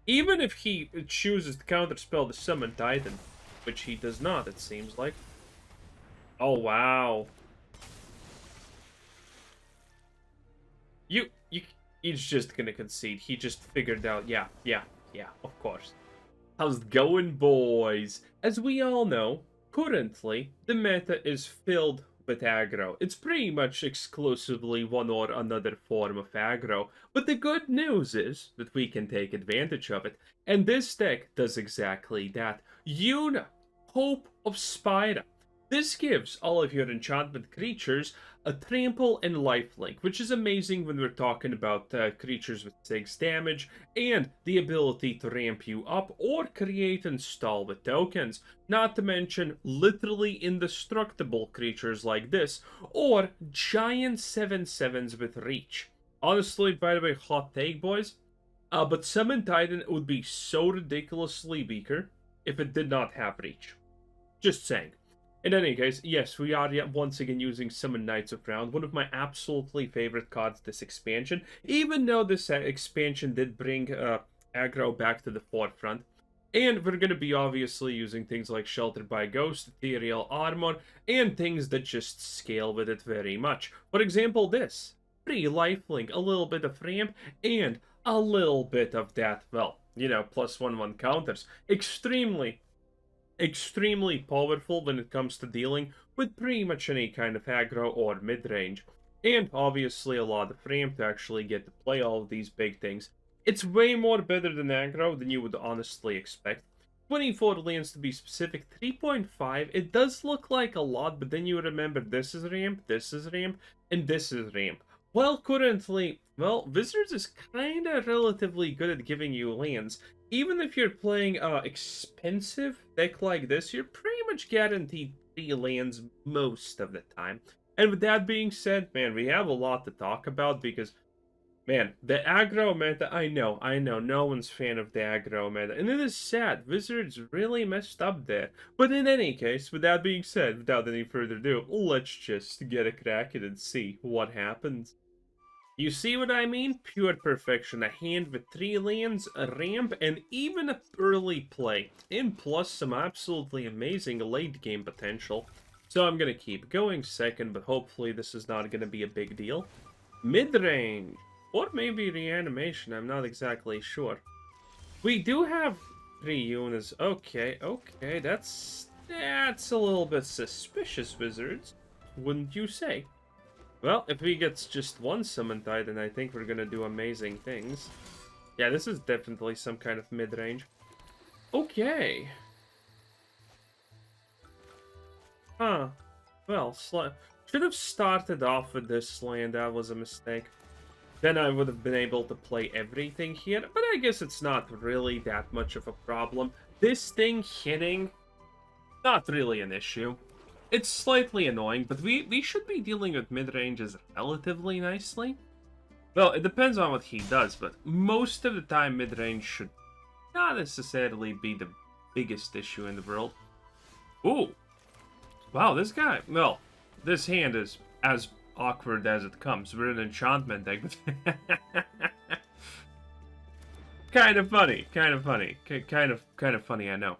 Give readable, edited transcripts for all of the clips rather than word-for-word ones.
Even if he chooses to counterspell the Summon Titan, which he does not, it seems like. Oh, wow. He's just gonna concede. He just figured out, yeah, of course. How's it going, boys? As we all know, currently, the meta is filled with aggro. It's pretty much exclusively one or another form of aggro, but the good news is that we can take advantage of it, and this deck does exactly that. Yuna, Hope of Spira. This gives all of your enchantment creatures a trample and lifelink, which is amazing when we're talking about creatures with 6 damage, and the ability to ramp you up or create and stall with tokens, not to mention literally indestructible creatures like this, or giant 7/7s with reach. Honestly, by the way, hot take, boys, but Summon Titan would be so ridiculously weaker if it did not have reach. Just saying. In any case, yes, we are yet once again using Summon Knights of Round, one of my absolutely favorite cards this expansion, even though this expansion did bring aggro back to the forefront. And we're going to be obviously using things like Sheltered by Ghost, Ethereal Armor, and things that just scale with it very much. For example, this. Free lifelink, a little bit of ramp, and a little bit of that, well, you know, +1/1 counters. Extremely powerful when it comes to dealing with pretty much any kind of aggro or mid-range. And obviously a lot of ramp to actually get to play all of these big things. It's way more better than aggro than you would honestly expect. 24 lands to be specific, 3.5. It does look like a lot, but then you remember this is ramp, and this is ramp. Well, currently, Wizards is kinda relatively good at giving you lands. Even if you're playing expensive deck like this, you're pretty much guaranteed 3 lands most of the time. And with that being said, man, we have a lot to talk about because, man, the aggro meta, I know, no one's fan of the aggro meta. And it is sad, Wizards really messed up there. But in any case, with that being said, without any further ado, let's just get a crack at it and see what happens. You see what I mean? Pure perfection. A hand with 3 lands, a ramp, and even an early play. And plus some absolutely amazing late game potential. So I'm going to keep going second, but hopefully this is not going to be a big deal. Mid-range. Or maybe reanimation, I'm not exactly sure. We do have 3 Yunas. Okay, that's a little bit suspicious, Wizards. Wouldn't you say? Well, if we get just 1 Summon Titan, I think we're gonna do amazing things. Yeah, this is definitely some kind of mid-range. Okay. Huh. Well, should have started off with this land, that was a mistake. Then I would have been able to play everything here, but I guess it's not really that much of a problem. This thing hitting, not really an issue. It's slightly annoying, but we should be dealing with mid-ranges relatively nicely. Well, it depends on what he does, but most of the time mid-range should not necessarily be the biggest issue in the world. Ooh. Wow, this guy, well, this hand is as awkward as it comes. We're an enchantment deck, but kind of funny, kind of funny, I know.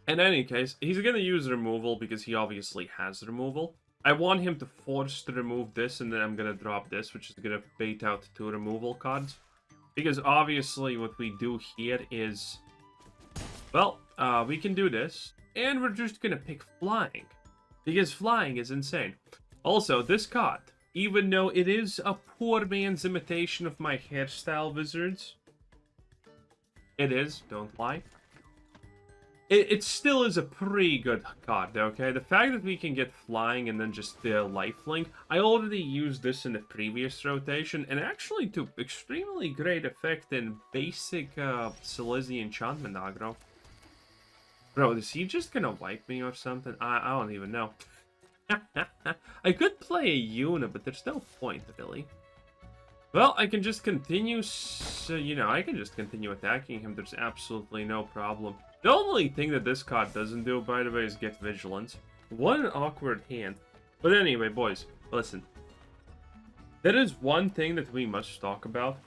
In any case, he's going to use removal because he obviously has removal. I want him to force to remove this, and then I'm going to drop this, which is going to bait out 2 removal cards. Because obviously what we do here is, well, we can do this, and we're just going to pick flying. Because flying is insane. Also, this card, even though it is a poor man's imitation of my hairstyle, Wizards, it is, don't lie. It still is a pretty good card, okay? The fact that we can get flying and then just the lifelink, I already used this in the previous rotation, and actually to extremely great effect in basic Silesi enchantment aggro. Bro, is he just gonna wipe me or something? I don't even know. I could play a Yuna, but there's no point, really. Well, I can just continue, so, you know, I can just continue attacking him. There's absolutely no problem. The only thing that this card doesn't do, by the way, is get Vigilance. What an awkward hand. But anyway, boys, listen. There is one thing that we must talk about,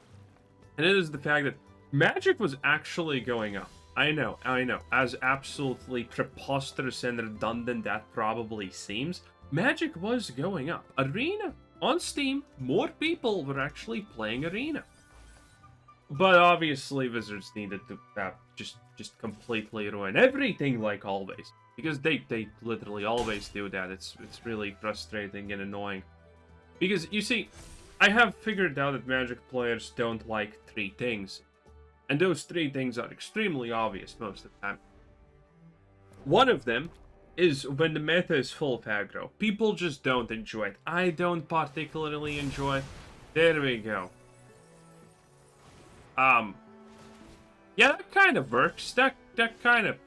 and it is the fact that Magic was actually going up. I know. As absolutely preposterous and redundant that probably seems, Magic was going up. Arena, on Steam, more people were actually playing Arena. But obviously, Wizards needed to just completely ruin everything like always. Because they literally always do that. It's really frustrating and annoying. Because, you see, I have figured out that Magic players don't like 3 things. And those 3 things are extremely obvious most of the time. One of them is when the meta is full of aggro. People just don't enjoy it. I don't particularly enjoy it. There we go. Yeah, that kind of works. That kind of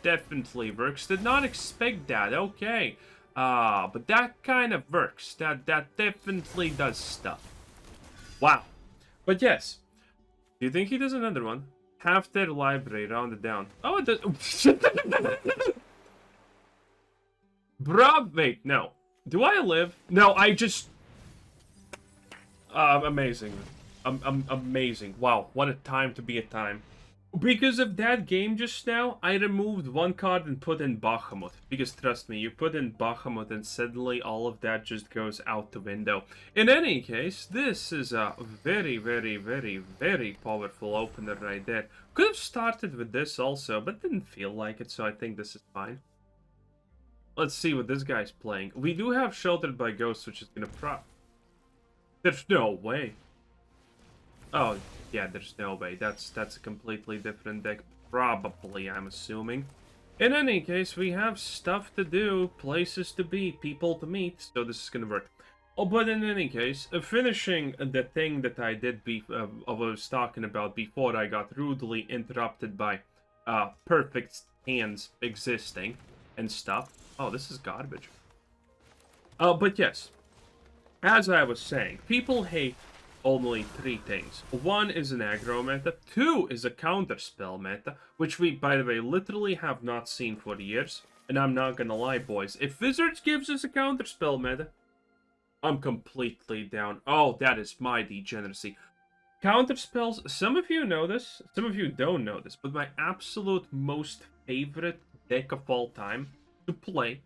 definitely works. Did not expect that. Okay. But that kind of works. That definitely does stuff. Wow. But yes. Do you think he does another one? Half their library rounded down. Oh, it does. Bruh, wait, no. Do I live? No, I just. Amazing. Amazing. Wow, what a time to be a time. Because of that game just now, I removed 1 card and put in Bahamut. Because trust me, you put in Bahamut and suddenly all of that just goes out the window. In any case, this is a very, very, very, very powerful opener right there. Could have started with this also, but didn't feel like it, so I think this is fine. Let's see what this guy's playing. We do have Sheltered by Ghosts, which is gonna There's no way. Oh, yeah, there's no way. That's a completely different deck, probably, I'm assuming. In any case, we have stuff to do, places to be, people to meet, so this is gonna work. Oh, but in any case, finishing the thing that I did I was talking about before I got rudely interrupted by perfect hands existing and stuff. Oh, this is garbage. But yes, as I was saying, people hate only 3 things. 1 is an aggro meta, 2 is a counterspell meta, which we, by the way, literally have not seen for years. And I'm not gonna lie, boys, if Wizards gives us a counterspell meta, I'm completely down. Oh, that is my degeneracy. Counterspells, some of you know this, some of you don't know this, but my absolute most favorite deck of all time to play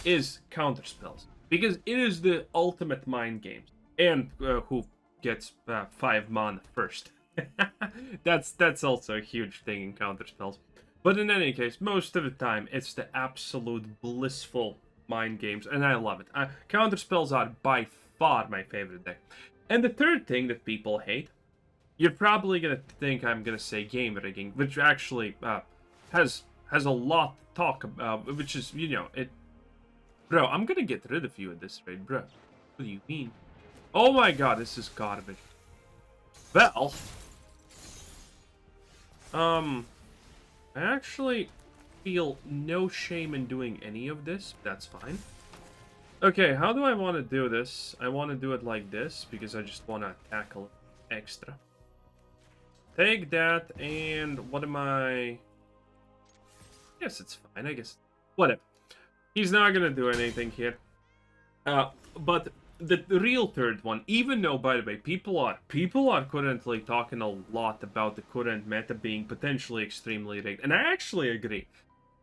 is counterspells. Because it is the ultimate mind games. And who gets 5 mana first. That's also a huge thing in counterspells. But in any case, most of the time, it's the absolute blissful mind games, and I love it. Counterspells are by far my favorite deck. And the third thing that people hate, you're probably gonna think I'm gonna say game rigging, which actually has a lot to talk about, which is, you know, it. Bro, I'm gonna get rid of you at this rate, bro. What do you mean? Oh my god, this is garbage. Well, I actually feel no shame in doing any of this. That's fine. Okay, how do I want to do this? I want to do it like this, because I just want to tackle extra. Take that, and what am I... Yes, it's fine, I guess. Whatever. He's not gonna do anything here. But the real third one, even though, by the way, people are currently talking a lot about the current meta being potentially extremely rigged, and I actually agree.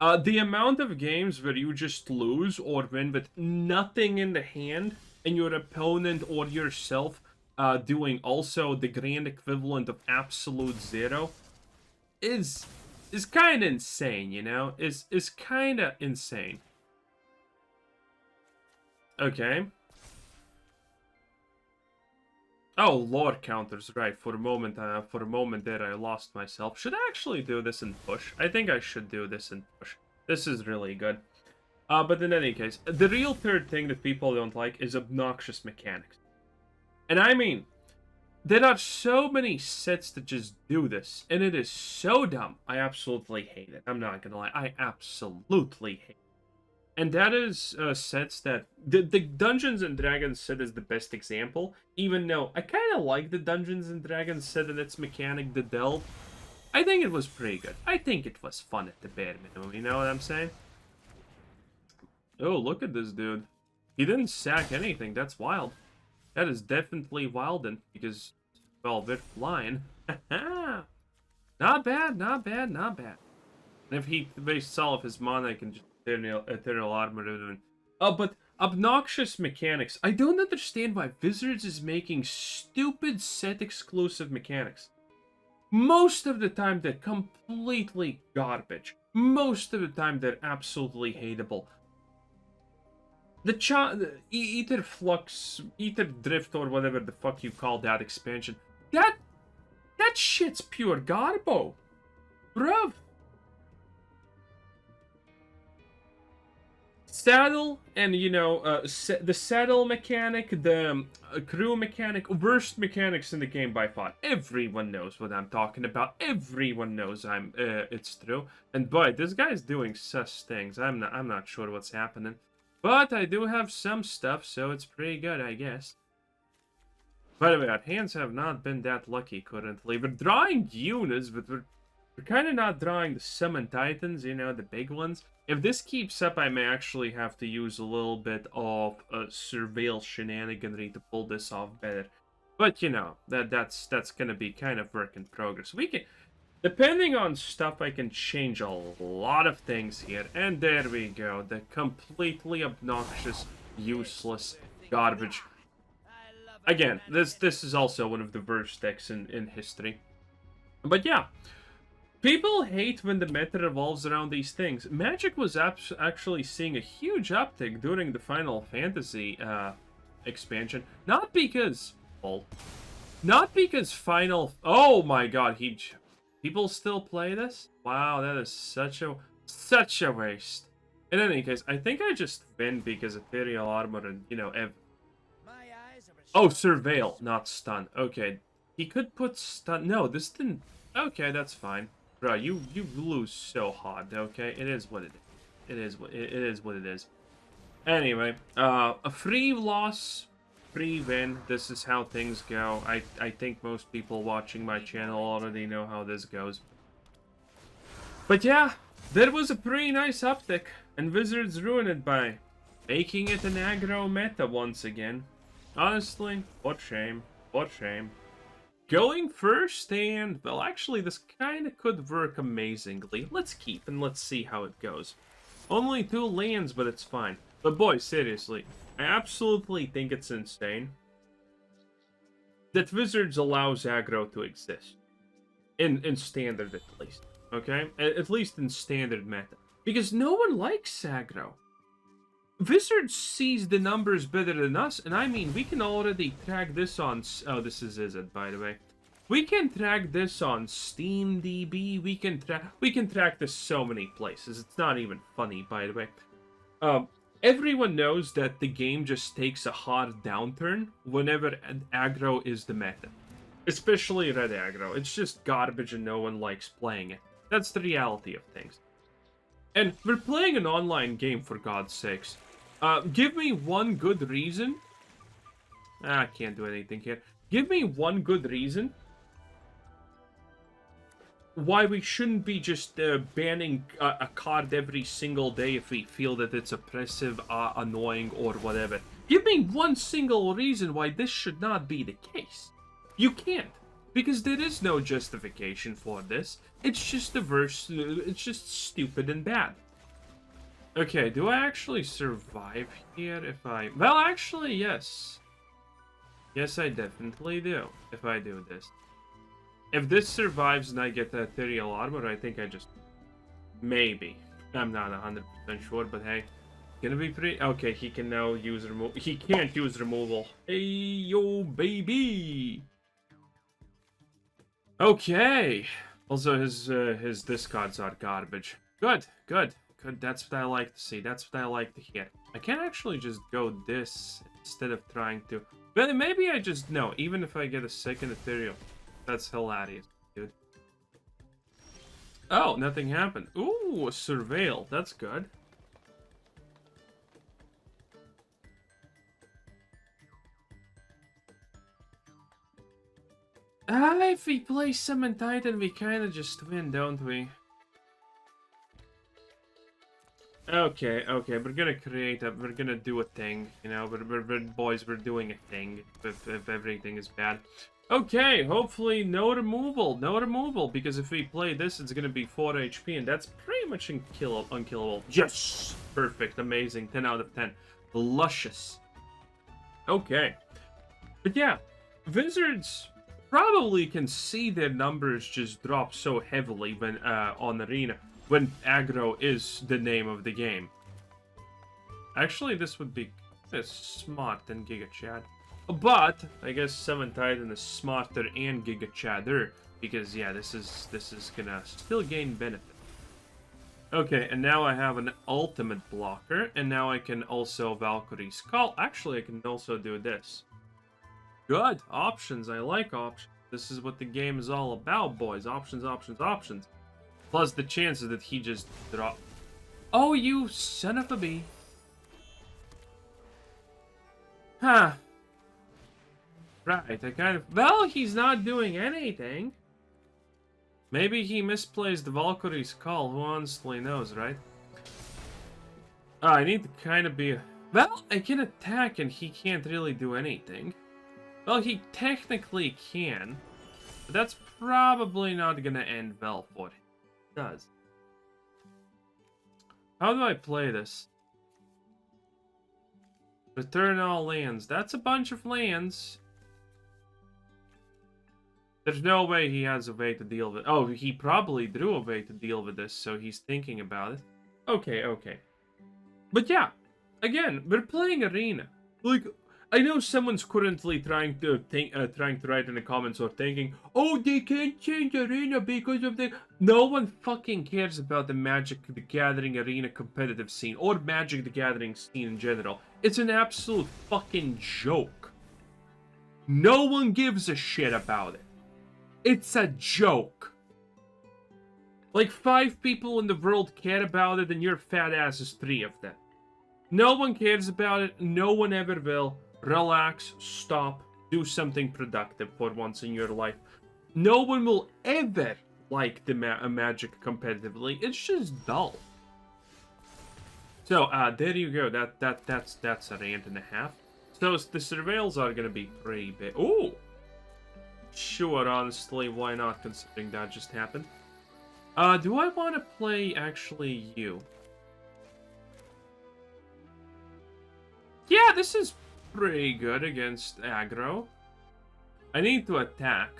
The amount of games where you just lose or win with nothing in the hand, and your opponent or yourself doing also the grand equivalent of absolute zero, is kind of insane, you know? Is kind of insane. Okay. Oh, lore counters, right. For a moment there I lost myself. Should I actually do this in push? I think I should do this in push. This is really good. But in any case, the real third thing that people don't like is obnoxious mechanics. And I mean, there are so many sets that just do this, and it is so dumb. I absolutely hate it. I'm not gonna lie. I absolutely hate it. And that is sets that... The Dungeons and Dragons set is the best example, even though I kind of like the Dungeons and Dragons set and its mechanic, the Delve. I think it was pretty good. I think it was fun at the bare minimum, you know what I'm saying? Oh, look at this dude. He didn't sack anything, that's wild. That is definitely wildin', because, well, they're flying. Not bad, not bad, not bad. And if he wastes all of his mana, I can just Ethereal Armor it. Oh, but obnoxious mechanics. I don't understand why Wizards is making stupid set-exclusive mechanics. Most of the time, they're completely garbage. Most of the time, they're absolutely hateable. The Ether Flux, Ether Drift, or whatever the fuck you call that expansion, that shit's pure garbo. Bruv. Saddle and, you know, the saddle mechanic, the crew mechanic, worst mechanics in the game by far. Everyone knows what I'm talking about. Everyone knows it's true. And boy, this guy's doing sus things. I'm not sure what's happening. But I do have some stuff, so it's pretty good, I guess. By the way, our hands have not been that lucky currently. We're drawing Yunas, but we're kind of not drawing the Summon Titans, you know, the big ones. If this keeps up, I may actually have to use a little bit of surveil shenaniganry to pull this off better. But, you know, that's going to be kind of work in progress. We can, depending on stuff, I can change a lot of things here. And there we go. The completely obnoxious, useless garbage. Again, this is also one of the worst decks in history. But yeah. People hate when the meta revolves around these things. Magic was actually seeing a huge uptick during the Final Fantasy expansion. Not because... Final... Oh my god, people still play this? Wow, that is such a waste. In any case, I think I just win because Ethereal Armor and, you know, Oh, Surveil, not Stun. Okay. He could put Stun... No, this didn't... Okay, that's fine. Bro, you lose so hard, okay? It is what it is. It is what it is. Anyway, a free loss, free win. This is how things go. I think most people watching my channel already know how this goes. But yeah, that was a pretty nice uptick, and Wizards ruined it by making it an aggro meta once again. Honestly, what shame. What shame. Going first, and, well, actually, this kind of could work amazingly. Let's keep, and let's see how it goes. Only 2 lands, but it's fine. But boy, seriously, I absolutely think it's insane that Wizards allows aggro to exist. In standard, at least. Okay? At least in standard meta. Because no one likes aggro. Wizards sees the numbers better than us, and I mean, we can already track this on... Oh, this is it, by the way. We can track this on SteamDB. We can track this so many places. It's not even funny, by the way. Everyone knows that the game just takes a hard downturn whenever aggro is the meta. Especially red aggro. It's just garbage and no one likes playing it. That's the reality of things. And we're playing an online game, for God's sakes. Give me one good reason. I can't do anything here. Give me one good reason why we shouldn't be just banning a card every single day if we feel that it's oppressive, annoying, or whatever. Give me one single reason why this should not be the case. You can't. Because there is no justification for this. It's just it's just stupid and bad. Okay, do I actually survive here if I... Well, actually, yes. Yes, I definitely do, if I do this. If this survives and I get the Ethereal Armor, I think I just... Maybe. I'm not 100% sure, but hey. Gonna be pretty... Okay, he can now use removal. He can't use removal. Hey, yo, baby! Okay. Also, his discards are garbage. Good, good. Good, that's what I like to see. That's what I like to hear. I can actually just go this instead of trying to... But maybe I just... No, even if I get a second Ethereal. That's hilarious, dude. Oh, nothing happened. Ooh, a Surveil. That's good. If we play Summon Titan, we kind of just win, don't we? Okay, we're gonna do a thing, you know, boys, we're doing a thing if everything is bad. Okay, hopefully no removal. No removal, because if we play this, it's gonna be 4 HP, and that's pretty much unkillable. Yes! Perfect, amazing, 10 out of 10. Luscious. Okay. But yeah, Wizards probably can see their numbers just drop so heavily when on Arena, when aggro is the name of the game. Actually, this would be smart than Giga Chad. But I guess Seven Titan is smarter and Giga Chadder, because yeah, this is gonna still gain benefit. Okay, and now I have an ultimate blocker, and now I can also Valkyrie's Call. Actually, I can also do this. Good options. I like options. This is what the game is all about, boys. Options, options, options. Plus the chances that he just drop. Oh, you son of a bee. Huh. Right, I kind of... Well, he's not doing anything. Maybe he misplaced the Valkyrie's Call. Who honestly knows, right? Oh, I need to kind of be... Well, I can attack and he can't really do anything. Well, he technically can. But that's probably not gonna end well for him. It does. How do I play this? Return all lands. That's a bunch of lands. There's no way he has a way to deal with... Oh, he probably drew a way to deal with this, so he's thinking about it. Okay, okay. But yeah, again, we're playing Arena. Like, I know someone's currently trying to write in the comments or thinking, oh, they can't change Arena because of the... No one fucking cares about the Magic the Gathering Arena competitive scene, or Magic the Gathering scene in general. It's an absolute fucking joke. No one gives a shit about it. It's a joke. Like 5 people in the world care about it, and your fat ass is 3 of them. No one cares about it. No one ever will. Relax, stop, do something productive for once in your life. No one will ever like the Magic competitively. It's just dull. So, there you go. That's a rant and a half. So the surveils are gonna be pretty big. Ooh. Sure, honestly, why not, considering that just happened. Do I want to play, actually, you? Yeah, this is pretty good against aggro. I need to attack.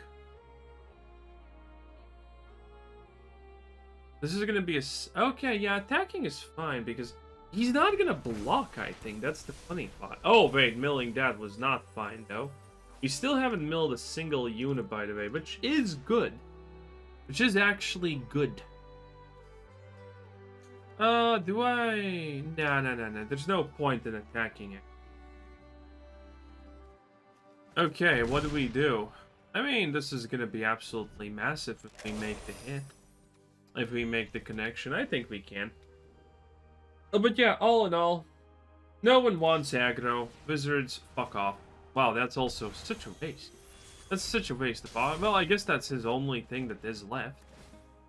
This is gonna be a... Okay, yeah, attacking is fine, because he's not gonna block, I think. That's the funny part. Oh, wait, milling that was not fine, though. We still haven't milled a single Yuna, by the way, which is good. Which is actually good. Do I... No. There's no point in attacking it. Okay, what do we do? I mean, this is gonna be absolutely massive if we make the hit. If we make the connection. I think we can. But yeah, all in all, no one wants aggro. Wizards, fuck off. Wow, that's also such a waste. That's such a waste of... Well, I guess that's his only thing that is left.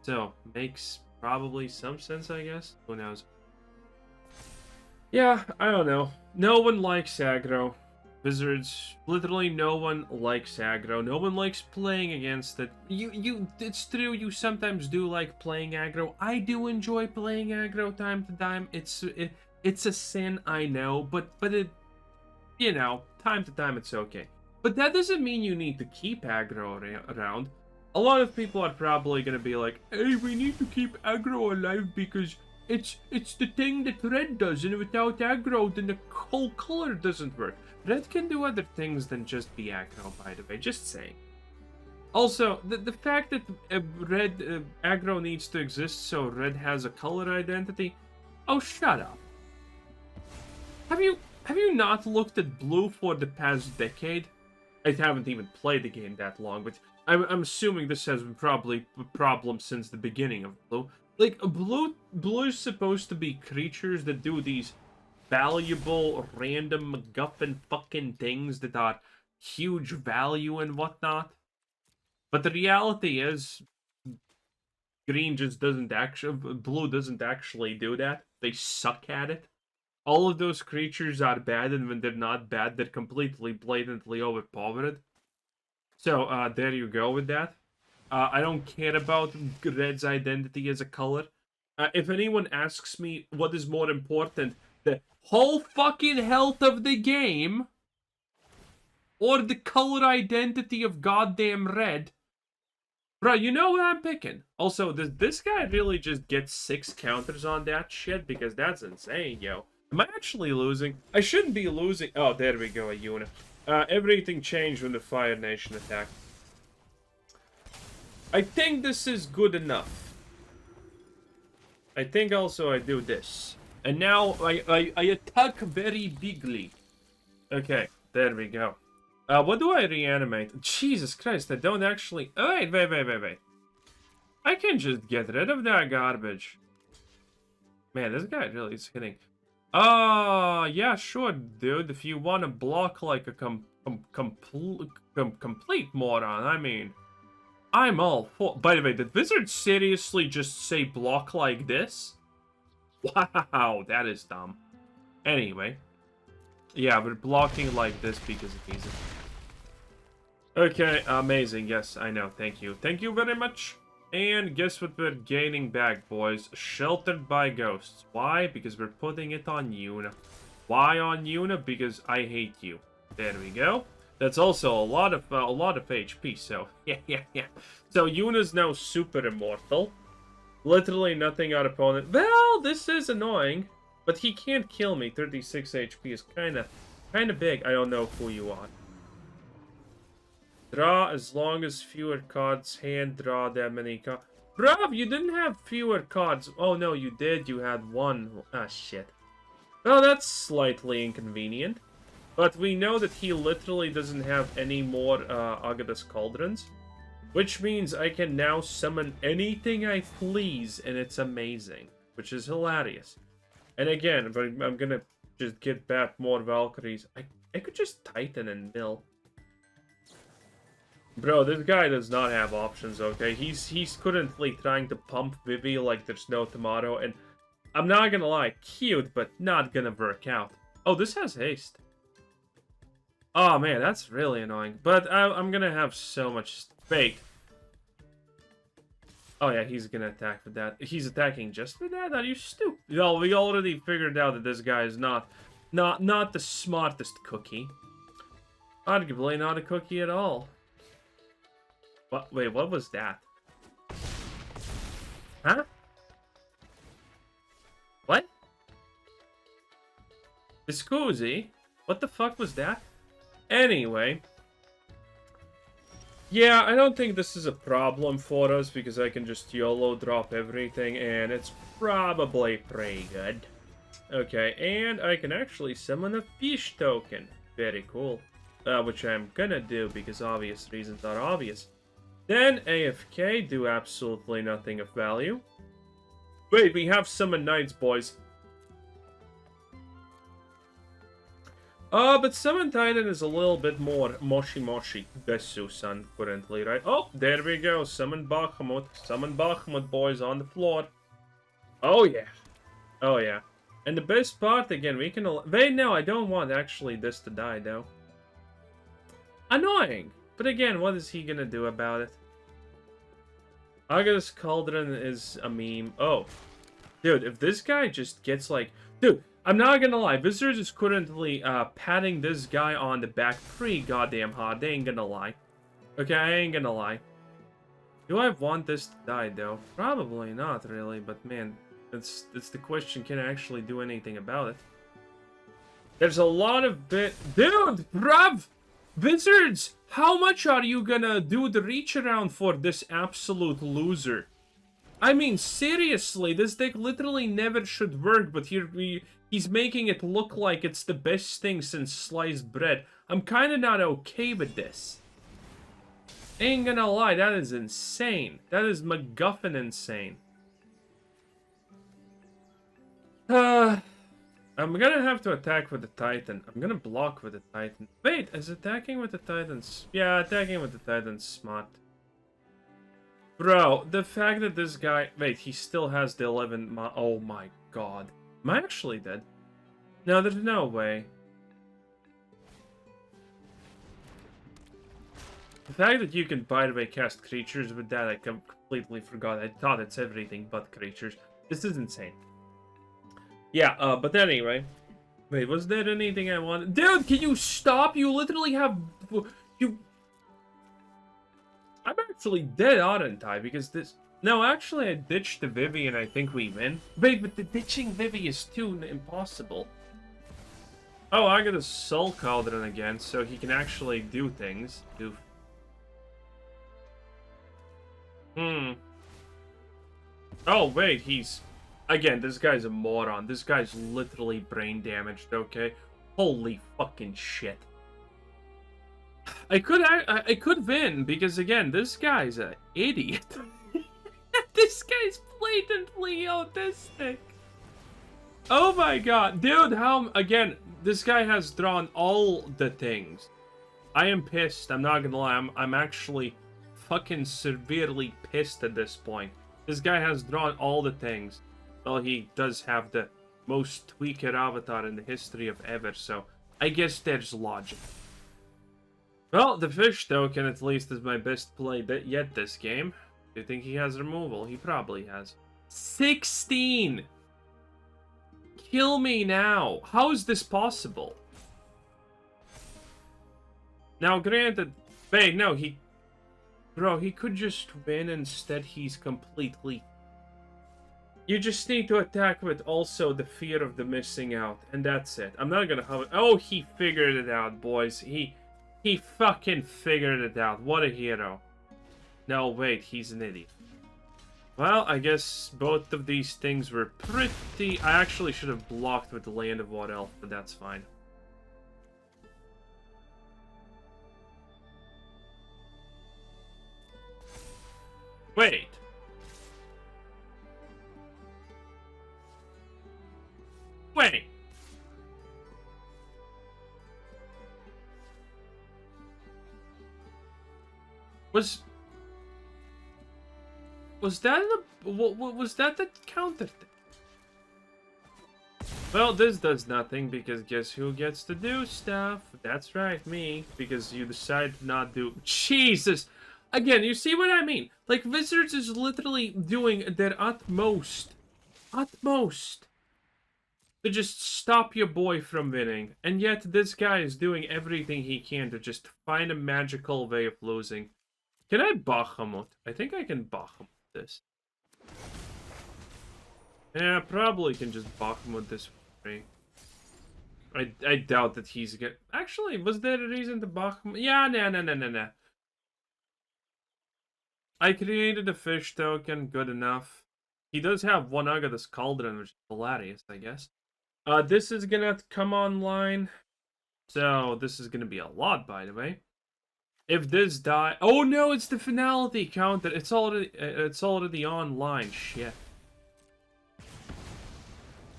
So, makes probably some sense, I guess. Who knows? Yeah, I don't know. No one likes aggro. Wizards, literally no one likes aggro. No one likes playing against it. It's true, you sometimes do like playing aggro. I do enjoy playing aggro time to time. It's a sin, I know, but it... You know, time to time it's okay. But that doesn't mean you need to keep aggro around. A lot of people are probably gonna be like, hey, we need to keep aggro alive because it's the thing that red does, and without aggro, then the whole color doesn't work. Red can do other things than just be aggro, by the way, just saying. Also, the fact that red aggro needs to exist so red has a color identity... Oh, shut up. Have you not looked at blue for the past decade? I haven't even played the game that long, but I'm assuming this has been probably a problem since the beginning of blue. Like, blue is supposed to be creatures that do these valuable, random MacGuffin fucking things that are huge value and whatnot. But the reality is, green just doesn't actually... Blue doesn't actually do that. They suck at it. All of those creatures are bad, and when they're not bad, they're completely, blatantly overpowered. So, there you go with that. I don't care about red's identity as a color. If anyone asks me what is more important, the whole fucking health of the game or the color identity of goddamn red, bro, you know what I'm picking. Also, does this guy really just get 6 counters on that shit? Because that's insane, yo. Am I actually losing? I shouldn't be losing. Oh, there we go, a Yuna. Everything changed when the Fire Nation attacked. I think this is good enough. I think also I do this. And now I attack very bigly. Okay, there we go. What do I reanimate? Jesus Christ, I don't actually... Oh, wait. I can just get rid of that garbage. Man, this guy really is hitting. Yeah, sure, dude. If you want to block like a complete moron, I mean... I'm all for... By the way, did Wizard seriously just say block like this? Wow, that is dumb. Anyway. Yeah, we're blocking like this because it needs it. Okay, amazing. Yes, I know. Thank you. Thank you very much. And guess what we're gaining back, boys? Sheltered by Ghosts. Why? Because we're putting it on Yuna. Why on Yuna? Because I hate you. There we go. That's also a lot of HP, so yeah. So Yuna's now super immortal. Literally nothing our opponent... Well, this is annoying. But he can't kill me. 36 HP is kinda big. I don't know who you are. Draw as long as fewer cards. Hand draw that many cards. Bruv, you didn't have fewer cards. Oh no, you did. You had one. Ah, shit. Well, that's slightly inconvenient. But we know that he literally doesn't have any more Agadus Cauldrons. Which means I can now summon anything I please, and it's amazing. Which is hilarious. And again, I'm gonna just get back more Valkyries. I could just Titan and mill. Bro, this guy does not have options, okay? He's currently trying to pump Vivi like there's no tomorrow, and I'm not gonna lie, cute, but not gonna work out. Oh, this has haste. Oh man, that's really annoying. But I'm gonna have so much fake. Oh yeah, he's gonna attack with that. He's attacking just with that? Are you stupid? Well, we already figured out that this guy is not the smartest cookie. Arguably not a cookie at all. What? Wait, what was that? Huh? What? Scusi? What the fuck was that? Anyway. Yeah, I don't think this is a problem for us because I can just YOLO drop everything and it's probably pretty good. Okay, and I can actually summon a fish token. Very cool. Which I'm gonna do because obvious reasons are obvious. Then AFK, do absolutely nothing of value. Wait, we have Summon Knights, boys. But Summon Titan is a little bit more moshi Desu-san currently, right? Oh, there we go. Summon Bahamut. Summon Bahamut, boys, on the floor. Oh, yeah. Oh, yeah. And the best part, again, we can... Wait, no, I don't want actually this to die, though. Annoying. But again, what is he gonna do about it? Agadus Cauldron is a meme. Oh. Dude, if this guy just gets like... Dude, I'm not gonna lie. Wizards is currently patting this guy on the back pretty goddamn hard. They ain't gonna lie. Okay, I ain't gonna lie. Do I want this to die, though? Probably not, really. But, man, it's the question. Can I actually do anything about it? There's a lot of bit... Dude, bruv! Wizards, how much are you gonna do the reach around for this absolute loser? I mean, seriously, this deck literally never should work, but he's making it look like it's the best thing since sliced bread. I'm kinda not okay with this. Ain't gonna lie, that is insane. That is MacGuffin insane. I'm gonna have to attack with the Titan. I'm gonna block with the Titan. Wait, is attacking with the Titans? Yeah, attacking with the Titan's smart. Bro, the fact that this guy... Wait, he still has the 11... Oh my god. Am I actually dead? No, there's no way. The fact that you can, by the way, cast creatures with that, I completely forgot. I thought it's everything but creatures. This is insane. Yeah, but anyway. Wait, was there anything I wanted? Dude, can you stop? You literally have... You... I'm actually dead, aren't I? Because this... No, actually, I ditched the Vivi and I think we win. Wait, but the ditching Vivi is too impossible. Oh, I got a Soul Cauldron again, so he can actually do things. Oh, wait, he's... Again, this guy's a moron. This guy's literally brain damaged, okay? Holy fucking shit. I could win, because again, this guy's an idiot. This guy's blatantly autistic. Oh my god. Dude, again, this guy has drawn all the things. I am pissed, I'm not gonna lie. I'm actually fucking severely pissed at this point. This guy has drawn all the things. Well, he does have the most tweaked avatar in the history of ever, so I guess there's logic. Well, the fish token at least is my best play yet this game. Do you think he has removal? He probably has. 16! Kill me now! How is this possible? Now, granted... Wait, no, Bro, he could just win, instead he's completely... You just need to attack with also the fear of the missing out, and that's it. I'm not gonna have it. Oh, he figured it out, boys. He fucking figured it out. What a hero. No, wait, he's an idiot. Well, I guess both of these things were pretty... I actually should have blocked with the Llanowar Elf, but that's fine. Wait. Wait. Was that was that the counter thing? Well, this does nothing, because guess who gets to do stuff? That's right, me. Because you decide to not do... Jesus! Again, you see what I mean? Like, Wizards is literally doing their utmost to just stop your boy from winning. And yet, this guy is doing everything he can to just find a magical way of losing. Can I Bahamut? I think I can Bahamut this. Yeah, probably can just Bahamut this for free. I doubt that he's gonna... Actually, was there a reason to Bahamut? Yeah, no. I created a fish token, good enough. He does have one Agathis Cauldron, which is hilarious, I guess. This is gonna come online. So, this is gonna be a lot, by the way. If this die... Oh no, it's the finality counter. It's already online. Shit.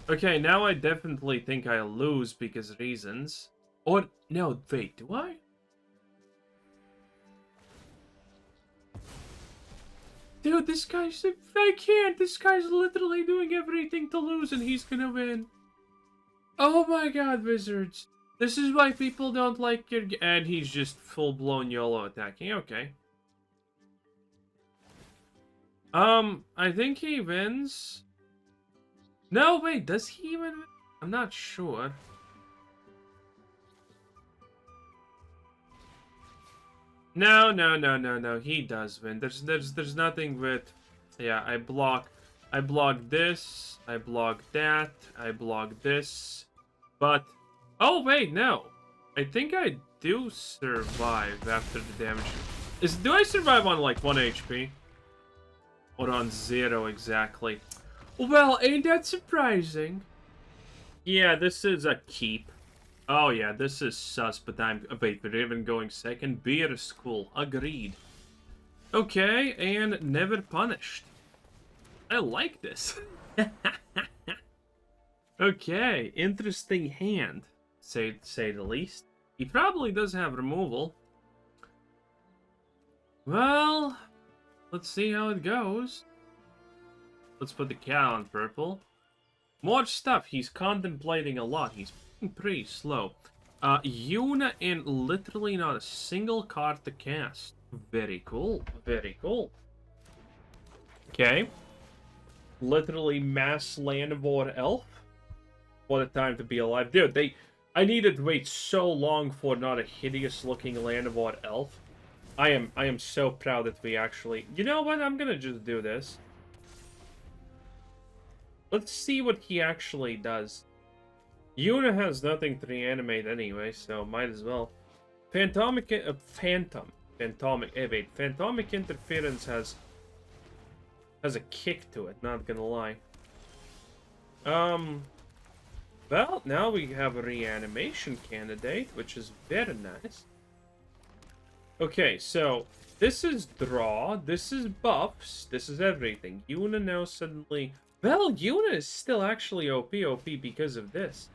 Okay, now I definitely think I lose because reasons. Or, no, wait, do I? Dude, this guy's... I can't. This guy's literally doing everything to lose and he's gonna win. Oh my god, Wizards. This is why people don't like your... And he's just full-blown YOLO attacking. Okay. I think he wins. No, wait, does he even win? I'm not sure. No. He does win. There's nothing with... Yeah, I block this. I block that. I block this. But... Oh, wait, no. I think I do survive after the damage. Do I survive on, like, 1 HP? Or on 0, exactly? Well, ain't that surprising? Yeah, this is a keep. Oh, yeah, this is sus, but I'm... Wait, we're even going second? Beer school. Agreed. Okay, and never punished. I like this. Okay, interesting hand. Say the least. He probably does have removal. Well, let's see how it goes. Let's put the cow on purple. More stuff. He's contemplating a lot. He's pretty slow. Yuna in literally not a single card to cast. Very cool. Very cool. Okay. Literally mass Llanowar Elf. What a time to be alive. Dude, I needed to wait so long for not a hideous looking Llanowar Elf. I am so proud that we actually... You know what? I'm gonna just do this. Let's see what he actually does. Yuna has nothing to reanimate anyway, so might as well. Phantomic... Phantomic... wait. Phantomic Interference has a kick to it, not gonna lie. Well, now we have a reanimation candidate, which is very nice. Okay, so this is draw, this is buffs, this is everything. Yuna now suddenly... Well, Yuna is still actually OP because of this.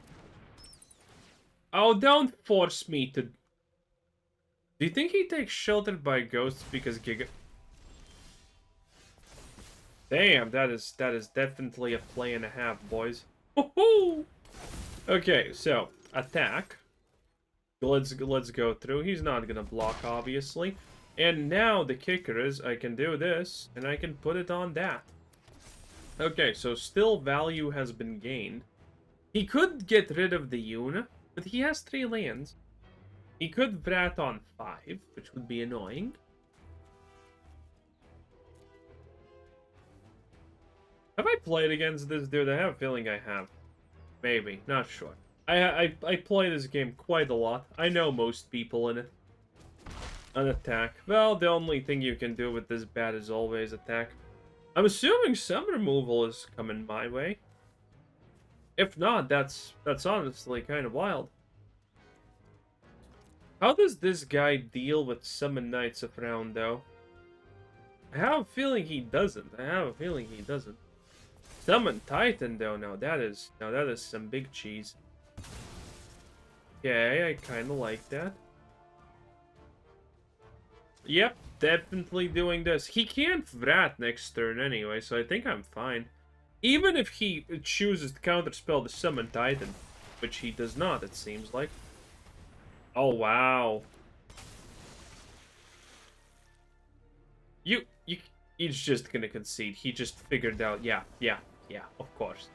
Oh, don't force me to... Do you think he takes sheltered by ghosts because Giga... Damn, that is definitely a play and a half, boys. Woohoo! Okay, so attack. Let's go through. He's not gonna block, obviously. And now the kicker is I can do this and I can put it on that. Okay, so still value has been gained. He could get rid of the Yuna, but he has 3 lands. He could Vrat on 5, which would be annoying. Have I played against this dude? I have a feeling I have. Maybe, not sure. I play this game quite a lot. I know most people in it. An attack. Well, the only thing you can do with this bat is always attack. I'm assuming some removal is coming my way. If not, that's honestly kind of wild. How does this guy deal with Summon Knights around, though? I have a feeling he doesn't. Summon Titan, though, now that is some big cheese. Okay, I kind of like that. Yep, definitely doing this. He can't Vrat next turn anyway, so I think I'm fine. Even if he chooses to counterspell the Summon Titan, which he does not, it seems like. Oh, wow. He's just gonna concede. He just figured out, yeah, of course.